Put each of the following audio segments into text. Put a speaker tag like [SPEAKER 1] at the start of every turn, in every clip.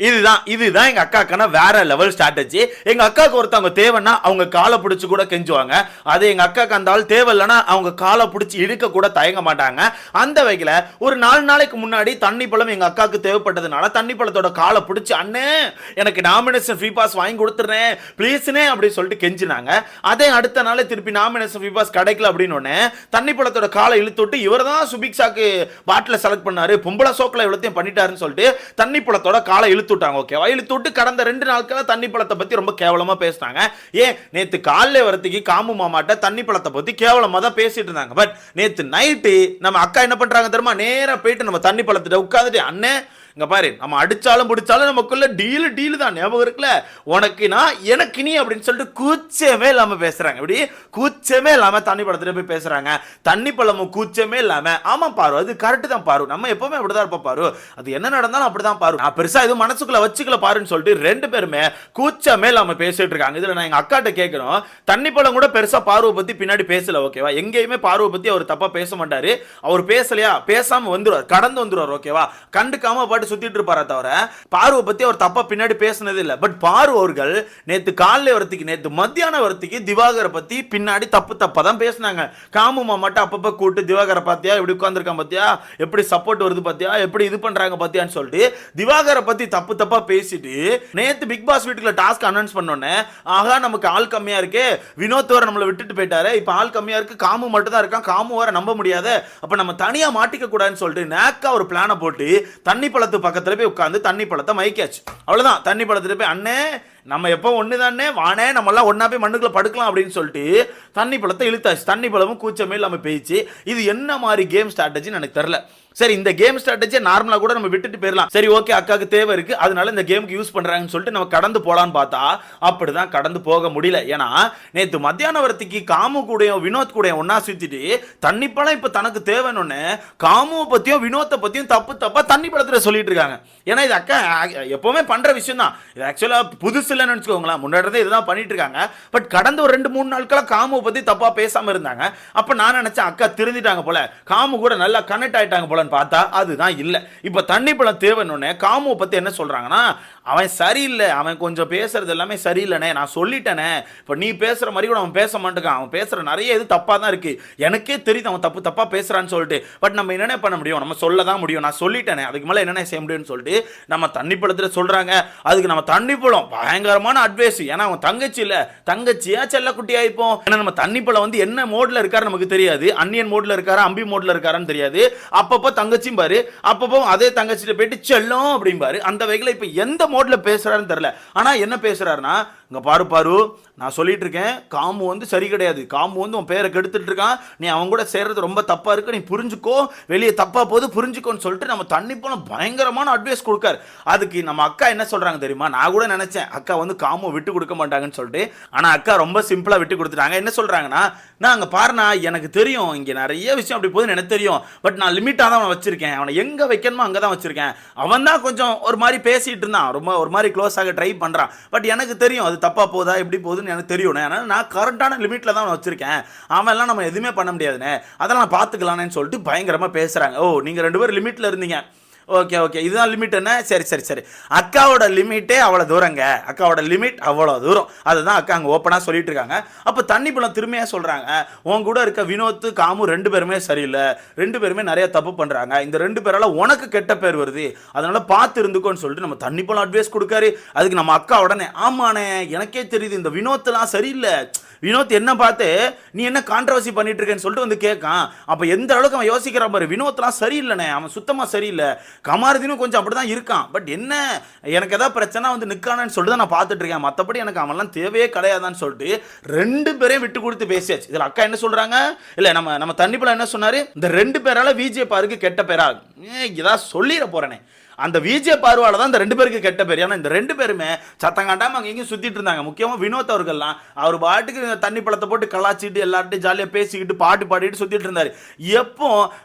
[SPEAKER 1] இதுதான் எங்க அக்காக்கான வேற லெவல் ஸ்ட்ராட்டஜி. எங்க அக்காவுக்கு ஒருத்தவங்க தேவைன்னா அவங்க காலை பிடிச்சி கூட கெஞ்சுவாங்க. அது எங்க அக்காக்கு அந்த ஆள் தேவை இல்லைன்னா அவங்க காலை பிடிச்சி இழுக்க கூட தயங்க மாட்டாங்க. அந்த வகையில் ஒரு 4 நாளைக்கு முன்னாடி தண்ணி பழம் எங்க அக்காவுக்கு தேவைப்பட்டதுனால தண்ணி பழத்தோட காலை பிடிச்சி, அண்ணே எனக்கு நாமினேஷன் ஃப்ரீ பாஸ் வாங்கி கொடுத்துறேன் ப்ளீஸ்னே அப்படின்னு சொல்லிட்டு கெஞ்சினாங்க. அதே அடுத்த நாளே திருப்பி நாமினேஷன் ஃப்ரீ பாஸ் கிடைக்கல அப்படின்னு தண்ணி பழத்தோட காலை இழுத்து விட்டு இவர் தான் சுபிக்ஷாக்கு பாட்டில் செலக்ட் பண்ணாரு, பொம்பளை சோக்கில் இவ்வளோத்தையும் பண்ணிட்டாருன்னு சொல்லிட்டு தண்ணி பழத்தோட காலை இழுத்து விட்டாங்க. ஓகே, இழுத்து விட்டு கடந்த 2 நாட்களா தண்ணி பழத்தை பத்தி ரொம்ப கேவலமா பேசினாங்க. ஏன் நேத்து காலையில வரத்துக்கு காமு மாமாட்ட தண்ணி பழத்தை பத்தி கேவலமா தான் பேசிட்டு இருந்தாங்க. பட் நேத்து நைட்டு நம்ம அக்கா என்ன பண்றாங்க தெரியுமா, நேரா போயிட்டு நம்ம தண்ணி பழத்திட்ட உட்காந்துட்டு, அண்ணே இங்க பாரு நம்ம அடிச்சாலும் பிடிச்சாலும் நமக்குள்ள டீல் தான் ஞாபகம் இருக்குல்ல, உனக்கு நான் எனக்கு நீ அப்படின்னு சொல்லிட்டு கூச்சமே இல்லாம பேசுறாங்க. இப்படி கூச்சமே இல்லாம தண்ணி பழத்துல போய் பேசுறாங்க. தண்ணி பழமும் கூச்சமே இல்லாம, ஆமா பாரு அது கரெக்ட் தான் பாரு, நம்ம எப்பவுமே அப்படிதான் இருப்போம் பாரு, அது என்ன நடந்தாலும் அப்படிதான் பாரு, நான் பெருசா எதுவும் மனசுக்குள்ள வச்சுக்கல பாருன்னு சொல்லிட்டு 2 பேருமே கூச்சமே இல்லாம பேசிட்டு இருக்காங்க. இதுல நான் எங்க அக்காட்ட கேட்கணும், தண்ணி பழம் கூட பெருசா பார்வை பத்தி பின்னாடி பேசல. ஓகேவா, எங்கேயுமே பார்வை பத்தி அவர் தப்பா பேச மாட்டாரு. அவர் பேசலையா பேசாம வந்துருவார், கடந்து வந்துருவார். ஓகேவா, கண்டுக்காம பாட்டு சுத்திட்டு இருப்பாரா தவிர பார்வை பத்தி அவர் தப்பா பின்னாடி பேசினது இல்ல. பட் பாரு அவர்கள் நேத்து காலையில வரத்துக்கு நேத்து மத்தியான வரத்துக்கு திவாகரை பத்தி பின்னாடி தப்பா தான் பேசினாங்க. காமு மாமாட்ட அப்பப்ப கூட்டு திவாகரை பாத்தியா எப்படி உட்கார்ந்துருக்கான் பாத்தியா, எப்படி சப்போர்ட் வருது பாத்தியா, எப்படி இது பண்றாங்க பாத்தியான்னு சொல்லிட்டு திவாகரை பத்தி தப்பா பேசிட்டு நேத்து பிக் பாஸ் வீட்டுக்குள்ள டாஸ்க் அனௌன்ஸ் பண்ணோன்னே, ஆகா நமக்கு ஆள் கம்மியா இருக்கு, வினோத் வர நம்மளை விட்டுட்டு போயிட்டாரு, இப்ப ஆள் கம்மியா இருக்கு, காமு மட்டும் தான் இருக்கான், காமு வர நம்ப முடியாது, அப்ப நம்ம தனியா மாட்டிக்க கூடாதுன்னு சொல்லிட்டு நேக்கா ஒரு பிளான போட்டு தண்ணி பழத்து பக்கத்துல போய் உட்கார்ந்து தண்ணி பழத்தை மயக்காச்சு. அவ்வளவுதான், தண்ணி பழத்துல போய் அண்ணே நம்ம எப்போ ஒன்று தானே வானே நம்ம எல்லாம் ஒன்னா போய் மண்ணுக்குள்ள படுக்கலாம் அப்படின்னு சொல்லிட்டு தண்ணி பழத்தை இழுத்தாச்சு. தண்ணி பழமும் கூச்சமே இல்லாமல் போயிடுச்சு. இது என்ன மாதிரி கேம் ஸ்ட்ராட்டஜின்னு எனக்கு தெரியல. சரி, இந்த கேம் ஸ்ட்ராட்டஜியை நார்மலாக கூட நம்ம விட்டுட்டு போயிடலாம். சரி ஓகே, அக்காவுக்கு தேவை இருக்கு அதனால இந்த கேமுக்கு யூஸ் பண்றாங்கன்னு சொல்லிட்டு நம்ம கடந்து போலான்னு பார்த்தா அப்படிதான் கடந்து போக முடியல. ஏன்னா நேற்று மத்தியான வரத்துக்கு காமு கூடயும் வினோத் கூடயும் ஒன்னா சுத்திட்டு தண்ணி பழம் இப்ப தனக்கு தேவைன்னு காமுவை பத்தியும் வினோத்தை பத்தியும் தப்பா தண்ணி பழத்துல சொல்லிட்டு இருக்காங்க. ஏன்னா இது அக்கா எப்பவுமே பண்ற விஷயம் தான். இது ஆக்சுவலா புதுசு இல்லைன்னு வச்சுக்கோங்களேன், முன்னாடி இதுதான் பண்ணிட்டு இருக்காங்க. பட் கடந்த ஒரு 2-3 நாட்களா காமுவை பத்தி தப்பா பேசாம இருந்தாங்க. அப்ப நான் நினைச்சேன் அக்கா திருந்திட்டாங்க போல, காமு கூட நல்லா கனெக்ட் ஆயிட்டாங்க போல பார்த்தா அதுதான் இல்ல. இப்ப தண்ணி பழம் தேவைன்னு காமுவை பத்தி என்ன சொல்றாங்கன்னா, அவன் சரியில்லை, அவன் கொஞ்சம் பேசுறது எல்லாமே சரியில்லைனே, நான் சொல்லிட்டேனே, இப்ப நீ பேசுற மாதிரி கூட அவன் பேச மாட்டேங்கான், அவன் பேசுற நிறைய இது தப்பா தான் இருக்கு, எனக்கே தெரியுது அவன் தப்பா பேசுறான்னு சொல்லிட்டு. பட் நம்ம என்னென்ன பண்ண முடியும், நம்ம சொல்லதான் முடியும், நான் சொல்லிட்டேனே அதுக்கு மேல என்னென்ன செய்ய முடியும்னு சொல்லிட்டு நம்ம தண்ணி பழத்துல சொல்றாங்க. அதுக்கு நம்ம தண்ணி பழம் பயங்கரமான அட்வைஸ். ஏன்னா அவன் தங்கச்சி இல்ல, தங்கச்சியா செல்ல குட்டியா இப்போ. ஏன்னா நம்ம தண்ணி பழம் வந்து என்ன மோட்ல இருக்காரு நமக்கு தெரியாது, அன்னியன் மோட்ல இருக்காரா அம்பி மோட்ல இருக்காரான்னு தெரியாது. அப்பப்போ தங்கச்சியும் பாரு, அப்பப்போ அதே தங்கச்சிட்ட போயிட்டு செல்லும் அப்படிம்பாரு. அந்த வகையில் இப்ப எந்த மோட்ல பேசுறாருன்னு தெரியல. ஆனா என்ன பேசுறாருன்னா, இங்க பாரு நான் சொல்லிட்டு இருக்கேன், காமு வந்து சரி கிடையாது, காமு வந்து உன் பேரை கெடுத்துட்டு இருக்கான், நீ அவன் கூட சேர்றது ரொம்ப தப்பா இருக்கு, நீ புரிஞ்சுக்கோ, வெளியே தப்பா போது புரிஞ்சுக்கோன்னு சொல்லிட்டு நம்ம தண்ணி போல பயங்கரமான அட்வைஸ் கொடுக்காரு. அதுக்கு நம்ம அக்கா என்ன சொல்றாங்க தெரியுமா, நான் கூட நினைச்சேன் அக்கா வந்து காமு விட்டு கொடுக்க மாட்டாங்கன்னு சொல்லிட்டு, ஆனா அக்கா ரொம்ப சிம்பிளா விட்டு கொடுத்துட்டாங்க. என்ன சொல்றாங்கன்னா, நான் அங்க பாருண்ணா எனக்கு தெரியும் இங்க நிறைய விஷயம் அப்படி போகுதுன்னு எனக்கு தெரியும், பட் நான் லிமிட்டா தான் அவனை வச்சிருக்கேன், அவனை எங்க வைக்கணுமோ அங்கதான் வச்சிருக்கேன், அவன் தான் கொஞ்சம் ஒரு மாதிரி பேசிட்டு இருந்தான், ரொம்ப ஒரு மாதிரி க்ளோஸ் ஆக ட்ரை பண்றான், பட் எனக்கு தெரியும் அது தப்பா போதா எப்படி போகுதுன்னு எனக்கு தெரியும், நான் கரெக்டான லிமிட்ல தான் வச்சிருக்கேன், அவன் எல்லாம் நம்ம எதுவுமே பண்ண முடியாதுன்னு, அதெல்லாம் நான் பாத்துக்கலான்னு சொல்லிட்டு பயங்கரமா பேசுறாங்க. ஓ நீங்க 2 பேரும் லிமிட்ல இருந்தீங்க, ஓகே இதுதான் லிமிட் என்ன, சரி அக்காவோட லிமிட்டே அவ்வளோ தூரங்க, அக்காவோட லிமிட் அவ்வளோ தூரம், அதுதான் அக்கா அங்கே ஓப்பனாக சொல்லிட்டு இருக்காங்க. அப்போ தண்ணி பழம் திரும்பியாக சொல்கிறாங்க, உன் கூட இருக்க வினோத் காமு 2 பேருமே சரியில்லை, 2 பேருமே நிறைய தப்பு பண்ணுறாங்க, இந்த 2 பேரால உனக்கு கெட்ட பேர் வருது, அதனால பார்த்து இருந்துக்கோன்னு சொல்லிட்டு நம்ம தண்ணி பழம் அட்வைஸ் கொடுக்காரு. அதுக்கு நம்ம அக்கா உடனே ஆமாண்ணே எனக்கே தெரியுது இந்த வினோத்லாம் சரியில்லை, வினோத் என்ன பார்த்து நீ என்ன கான்ட்ரவர்சி பண்ணிட்டு இருக்கேன்னு சொல்லிட்டு வந்து கேட்கான். அப்போ எந்த அளவுக்கு அவன் யோசிக்கிற மாதிரி, வினோத்லாம் சரியில்லைண்ணே, அவன் சுத்தமாக சரியில்லை, கமாரதினும் கொஞ்சம் அப்படிதான் இருக்கான், பட் என்ன எனக்கு ஏதாவது பிரச்சனை வந்து நிற்கானு சொல்லிட்டு தான் நான் பார்த்துட்டு இருக்கேன், மற்றபடி எனக்கு அவன்லாம் தேவையே கிடையாதான்னு சொல்லிட்டு 2 பேரையும் விட்டு கொடுத்து பேசியாச்சு. இதில் அக்கா என்ன சொல்றாங்க, இல்லை நம்ம தண்ணி பழம் என்ன சொன்னாரு, இந்த 2 பேரால விஜய் பாருக்கு கெட்ட பேரா, இதான் சொல்லிட போறேனே, அந்த விஜய் பார்வால தான் இந்த 2 பேருக்கு கெட்ட பேர். ஏன்னா இந்த 2 பேருமே சத்தம் காட்டாம அங்கே எங்கேயும் சுத்திட்டு இருந்தாங்க. முக்கியமாக வினோத் அவர்கள்லாம் அவர் பாட்டுக்கு தண்ணி பழத்தை போட்டு கலாச்சிட்டு எல்லார்ட்டையும் ஜாலியாக பேசிக்கிட்டு பாட்டு பாடிட்டு சுத்திட்டு இருந்தாரு. எப்போ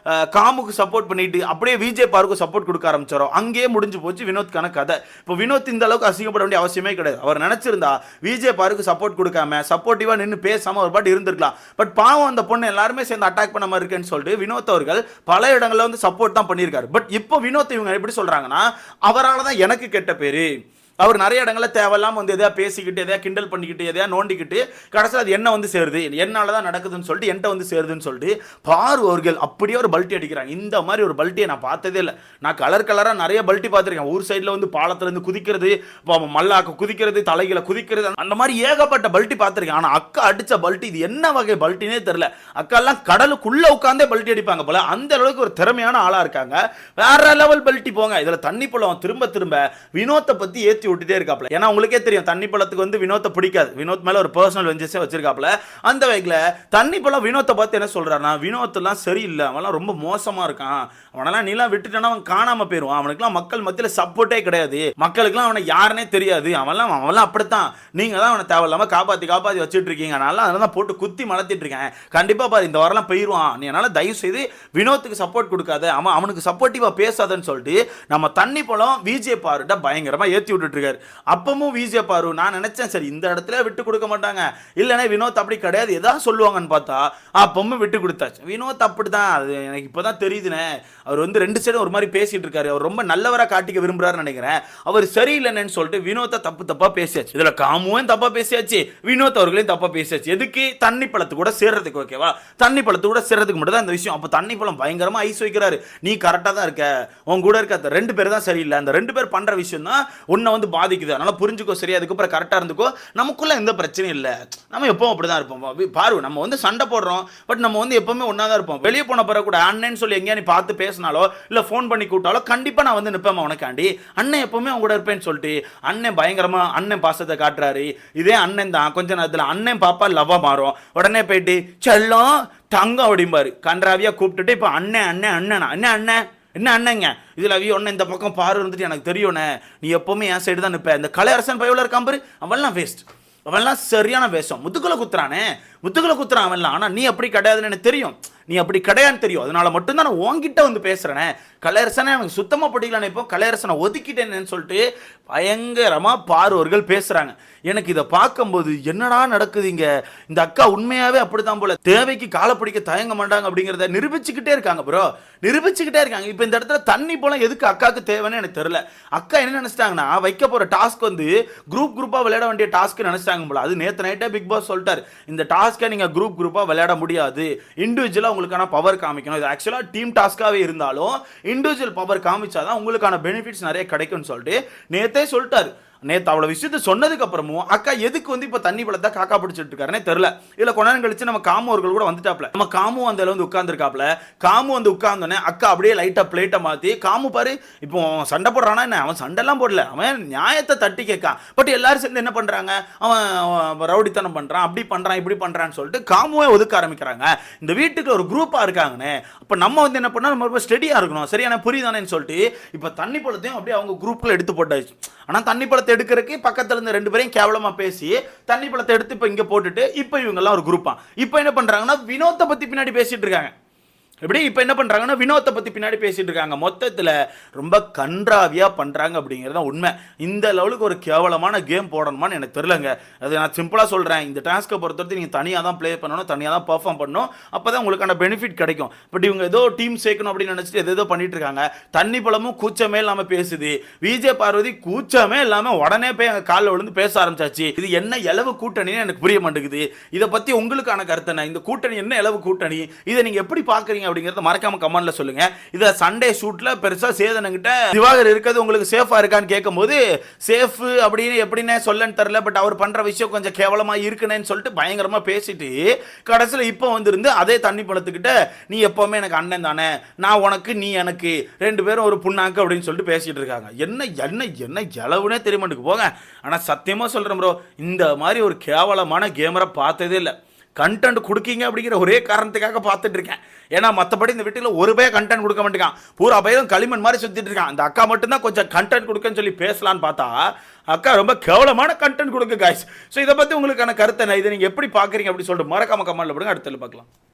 [SPEAKER 1] காமுக்கு சப்போர்ட் பண்ணிட்டு அப்படியே விஜய் பாருக்கு சப்போர்ட் கொடுக்க ஆரம்பிச்சாரோ அங்கேயே முடிஞ்சு போச்சு வினோத்கான கதை. இப்போ வினோத் இந்த அளவுக்கு அசிங்கப்பட வேண்டிய அவசியமே கிடையாது. அவர் நினைச்சிருந்தா விஜய் பாருக்கு சப்போர்ட் கொடுக்காம சப்போர்ட்டிவா நின்று பேசாம ஒரு பாட்டு இருந்திருக்கலாம். பட் பாவம் அந்த பொண்ணு எல்லாருமே சேர்ந்து அட்டாக் பண்ண மாதிரி இருக்குன்னு சொல்லிட்டு வினோத் அவர்கள் பல இடங்களில் வந்து சப்போர்ட் தான் பண்ணியிருக்காரு. பட் இப்போ வினோத் இவங்க எப்படி சொல்றாங்க, சொல்றாங்கன்னா அவரால் தான் எனக்கு கெட்ட பேரு. அவர் நிறைய இடங்களில் தேவையில்லாம வந்து எதையா பேசிக்கிட்டு எதையா கிண்டல் பண்ணிக்கிட்டு எதையா நோண்டிக்கிட்டு கடைசியில் அது என்ன வந்து சேருது, என்னால தான் நடக்குதுன்னு சொல்லிட்டு என்கிட்ட வந்து சேருதுன்னு சொல்லிட்டு பாரு அவர்கள் அப்படியே ஒரு பல்ட்டி அடிக்கிறாங்க. இந்த மாதிரி ஒரு பல்ட்டியை நான் பார்த்ததே இல்லை. நான் கலராக நிறைய பல்ட்டி பார்த்துருக்கேன். ஊர் சைடில் வந்து பாலத்திலேருந்து குதிக்கிறது, மல்லாக்க குதிக்கிறது, தலைகளை குதிக்கிறது, அந்த மாதிரி ஏகப்பட்ட பல்ட்டி பார்த்துருக்கேன். ஆனால் அக்கா அடித்த பல்ட்டி இது என்ன வகை பல்ட்டினே தெரியல. அக்காலாம் கடலுக்குள்ளே உட்காந்தே பல்ட்டி அடிப்பாங்க போல, அந்த அளவுக்கு ஒரு திறமையான ஆளாக இருக்காங்க. வேற லெவல் பல்ட்டி போங்க. இதில் தண்ணி பழம் திரும்ப திரும்ப வினோத்தை பற்றி ஏற்றி விட்டுட்டே இருக்காப்ல. ஏன்னா உங்களுக்கே தெரியும் தண்ணி பழத்துக்கு வந்து வினோத்தை பிடிக்காது. வினோத் மேல ஒரு பர்சனல் வெஞ்சஸே வச்சிருக்காப்ல. அந்த வகையில் தண்ணி பழம் வினோத்தை பார்த்து என்ன சொல்றாருன்னா, வினோத்லாம் சரியில்லை, அவன்லாம் ரொம்ப மோசமா இருக்கான், அவனெல்லாம் நீலாம் விட்டுட்டானா அவன் காணாம போயிடுவான், அவனுக்குலாம் மக்கள் மத்தியில் சப்போர்ட்டே கிடையாது, மக்களுக்குலாம் அவனை யாருன்னே தெரியாது, அவன்லாம் அப்படித்தான், நீங்க தான் அவனை தேவையில்லாம காப்பாத்தி வச்சுட்டு இருக்கீங்க, அதனால தான் போட்டு குத்தி மலத்திட்டு இருக்கேன், கண்டிப்பா பாரு இந்த வாரம்லாம் போயிடுவான், நீ என்னால தயவு செய்து வினோத்துக்கு சப்போர்ட் கொடுக்காத, அவனுக்கு சப்போர்ட்டிவா பேசாதன்னு சொல்லிட்டு நம்ம தண்ணி பழம் விஜே பாருட்ட பயங்கரமா ஏற்றி விட்டுட்டு இருக்காரு. அப்பவும் விஜே பாரு நான் நினைச்சேன் சரி இந்த இடத்துல விட்டு கொடுக்க மாட்டாங்க, இல்லைன்னா வினோத் அப்படி கிடையாது ஏதாவது சொல்லுவாங்கன்னு பார்த்தா அப்பவும் விட்டு கொடுத்தாச்சு. வினோத் அப்படிதான், அது எனக்கு இப்பதான் தெரியுதுனே, அவர் வந்து ரெண்டு சைடும் ஒரு மாதிரி பேசிட்டு இருக்காரு, அவர் ரொம்ப நல்லவரா காட்டிக்க விரும்புறாருன்னு நினைக்கிறேன். அவர் சரியில்லைன்னு சொல்லிட்டு வினோத்தை தப்பா பேசியாச்சு. இதுல காமுவும் தப்பா பேசியாச்சு, வினோத் அவர்களையும் தப்பா பேசியாச்சு. எதுக்கு? தண்ணி பழத்து கூட சேர்றதுக்கு. ஓகேவா? தண்ணி பழத்து கூட சேர்றதுக்கு மட்டும் தான் இந்த விஷயம். அப்ப தண்ணி பழம் பயங்கரமா ஐஸ் வைக்கிறாரு, நீ கரெக்டா தான் இருக்க, உன் கூட இருக்க ரெண்டு பேர் தான் சரியில்லை, அந்த ரெண்டு பேர் பண்ற விஷயம் தான் உன்னை வந்து பாதிக்குது, அதனால புரிஞ்சுக்கோ, சரியா அதுக்கப்புறம் கரெக்டா இருந்துக்கோ, நமக்குள்ள எந்த பிரச்சனையும் இல்லை, நம்ம எப்பவும் அப்படிதான் இருப்போம். பாரு நம்ம வந்து சண்டை போடுறோம், பட் நம்ம வந்து எப்பவுமே ஒன்னா தான் இருப்போம். வெளியே போன பிறகு கூட அண்ணன் சொல்லி எங்கேயா நீ பார்த்து பேசினாலோ இல்ல ஃபோன் பண்ணி கூட்டாலோ கண்டிப்பா நான் வந்து நிற்பேன் உனக்காண்டி, அண்ணன் எப்பவுமே அவங்க கூட இருப்பேன்னு சொல்லிட்டு அண்ணன் பயங்கரமா அண்ணன் பாசத்தை காட்டுறாரு. இதே அண்ணன் தான் கொஞ்ச நேரத்தில் அண்ணன் பாப்பா லவ்வா மாறும், உடனே போயிட்டு செல்லம் தங்கம் அப்படிம்பாரு, கன்றாவியா கூப்பிட்டுட்டு இப்போ அண்ணன் அண்ணன் அண்ணனா என்ன அண்ணங்க இதில் ஒன்று இந்த பக்கம் பாரு இருந்துட்டு எனக்கு தெரியும்ண்ணே, நீ எப்பவுமே என் சைடு தான் நிற்ப, இந்த கலையரசன் பையவில் இருக்கான் பாரு அவன்லாம் வேஸ்ட், அவன்லாம் சரியான வேஷம், முத்துக்குள்ள குத்துறான் அவன்லாம், ஆனால் நீ அப்படி கிடையாதுன்னு எனக்கு தெரியும், நீ அப்படி கிடையாதுன்னு தெரியும், அதனால மட்டும்தான் நான் உன்கிட்ட வந்து பேசுறேனே, கலையரசனை எனக்கு சுத்தமாக பிடிக்கலன்னு இப்போ கலையரசனை ஒதுக்கிட்டேன்னு சொல்லிட்டு பயங்கரமாக பார்வர்கள் பேசுறாங்க. எனக்கு இதை பார்க்கும்போது என்னடா நடக்குது இங்க, இந்த அக்கா உண்மையாவே அப்படித்தான் போல, தேவைக்கு காலை பிடிக்க தயங்க மாட்டாங்க அப்படிங்கிறத நிரூபிச்சுக்கிட்டே இருக்காங்க ப்ரோ, நிரூபிச்சுக்கிட்டே இருக்காங்க. இப்போ இந்த இடத்துல தண்ணி போலாம் எதுக்கு அக்காவுக்கு தேவைன்னு எனக்கு தெரியல. அக்கா என்ன நினைச்சிட்டாங்கன்னா வைக்க போற டாஸ்க் வந்து குரூப்பா விளையாட வேண்டிய டாஸ்க் நினைச்சிட்டாங்க போல. அது நேற்று நைட்டே பிக் பாஸ் சொல்லிட்டாரு, இந்த டாஸ்க்கை நீங்க குரூப்பா விளையாட முடியாது, இண்டிவிஜுவலா உங்களுக்கான பவர் காமிக்கணும், இது ஆக்சுவலா டீம் டாஸ்காவே இருந்தாலும் இண்டிவிஜுவல் பவர் காமிச்சாதான் உங்களுக்கான பெனிஃபிட்ஸ் நிறைய கிடைக்கும்னு சொல்லிட்டு நேத்தே சொல்லிட்டாரு. நேற்று அவ்வளோ விஷயத்த சொன்னதுக்கு அப்புறமும் அக்கா எதுக்கு வந்து இப்போ தண்ணி பழத்தை காக்கா பிடிச்சிட்டு இருக்காருன்னே தெரியல. இதில் கொஞ்ச நேரம் கழிச்சு நம்ம காமு அவர்கள் கூட வந்துட்டாப்ல, நம்ம காமு அந்த வந்து உட்கார்ந்துருக்காப்ல, காமு வந்து உட்கார்ந்தோன்னே அக்கா அப்படியே லைட்டாக பிளேட்டை மாற்றி காமு பாரு இப்போ சண்டை போடுறானா என்ன, அவன் சண்டைலாம் போடல, அவன் நியாயத்தை தட்டி கேட்கான், பட் எல்லாரும் சேர்ந்து என்ன பண்ணுறாங்க, அவன் ரவுடித்தனம் பண்ணுறான், அப்படி பண்ணுறான் இப்படி பண்ணுறான்னு சொல்லிட்டு காமுவே ஒதுக்க ஆரம்பிக்கிறாங்க. இந்த வீட்டுக்கு ஒரு குரூப்பாக இருக்காங்கன்னு, அப்போ நம்ம வந்து என்ன பண்ணால் நம்ம ரொம்ப ஸ்டெடியாக இருக்கணும், சரியான புரியுதானேன்னு சொல்லிட்டு இப்போ தண்ணி பழத்தையும் அப்படியே அவங்க குரூப்பில் எடுத்து போட்டாச்சு. ஆனால் தண்ணி பழத்தை எடுக்கிறதுக்கு பக்கத்துல இருந்து ரெண்டு பேரையும் கேவலமா பேசி தண்ணி பழத்தை எடுத்து இப்ப இங்க போட்டுட்டு இப்ப இவங்க எல்லாம் ஒரு குரூப்பா இப்ப என்ன பண்றாங்கன்னா வினோத்தை பத்தி பின்னாடி பேசிட்டு இருக்காங்க. எப்படி இப்போ என்ன பண்ணுறாங்கன்னா வினோத்தை பற்றி பின்னாடி பேசிகிட்டு இருக்காங்க. மொத்தத்தில் ரொம்ப கன்றாவியாக பண்ணுறாங்க அப்படிங்கிறது தான் உண்மை. இந்த லெவலுக்கு ஒரு கேவலமான கேம் போடணுமான்னு எனக்கு தெரிலங்க. அது நான் சிம்பிளாக சொல்கிறேன், இந்த டாஸ்க்கை பொறுத்தவரைக்கும் நீங்கள் தனியாக தான் ப்ளே பண்ணணும், தனியாக தான் பர்ஃபார்ம் பண்ணணும், அப்போ தான் உங்களுக்கான பெனிஃபிட் கிடைக்கும். பட் இவங்க ஏதோ டீம் சேர்க்கணும் அப்படின்னு நினச்சிட்டு ஏதோ பண்ணிட்டு இருக்காங்க. தண்ணி பழமும் கூச்சமே இல்லாமல் பேசுது, விஜய் பார்வதி கூச்சமே இல்லாமல் உடனே போய் எங்கள் காலில் விழுந்து பேச ஆரம்பிச்சாச்சு. இது என்ன இளவு கூட்டணின்னு எனக்கு புரிய மாட்டேங்குது. இதை பற்றி உங்களுக்கான கருத்து என்ன? இந்த கூட்டணி என்ன இளவு கூட்டணி? இதை நீங்கள் எப்படி பார்க்குறீங்க அப்படிங்கறத மறக்காம கமெண்ட்ல சொல்லுங்க. இத சண்டே ஷூட்ல பெருசா சேதனங்கிட்ட திவாகர் இருக்கிறது உங்களுக்கு சேஃபா இருக்கான்னு கேட்கும்போது சேஃப் அப்படின்னு எப்படின்னே சொல்லன்னு தெரியல, பட் அவர் பண்ற விஷயம் கொஞ்சம் கேவலமா இருக்குன்னு சொல்லிட்டு பயங்கரமா பேசிட்டு கடைசியில் இப்போ வந்திருந்து அதே தண்ணி பழத்துக்கிட்ட நீ எப்பவுமே எனக்கு அண்ணன் தானே, நான் உனக்கு நீ எனக்கு, ரெண்டு பேரும் ஒரு புண்ணாக்கு அப்படின்னு சொல்லிட்டு பேசிட்டு இருக்காங்க. என்ன என்ன என்ன இளவுனே தெரிய மாட்டேங்குது போங்க. ஆனா சத்தியமா சொல்றேன் ப்ரோ, இந்த மாதிரி ஒரு கேவலமான கேமரை பார்த்ததே இல்லை. கண்டென்ட் கொடுக்கீங்க அப்படிங்கிற ஒரே காரணத்துக்காக பார்த்துட்டு இருக்கேன். ஏன்னா மற்றபடி இந்த வீட்டில் ஒரு பையன் கண்டென்ட் கொடுக்க மாட்டேங்கான், பூரா பையன் களிமண் மாதிரி சுற்றிட்டு இருக்கான். அந்த அக்கா மட்டும்தான் கொஞ்சம் கண்டென்ட் கொடுக்கன்னு சொல்லி பேசலான்னு பார்த்தா அக்கா ரொம்ப கேவலமான கண்டென்ட் கொடுக்கு காய்ஸ். ஸோ இதை பற்றி உங்களுக்கான கருத்தை இதை நீங்கள் எப்படி பார்க்குறீங்க அப்படின்னு சொல்லிட்டு மறக்காம கமெண்ட்ல போடுங்க. அடுத்த பார்க்கலாம்.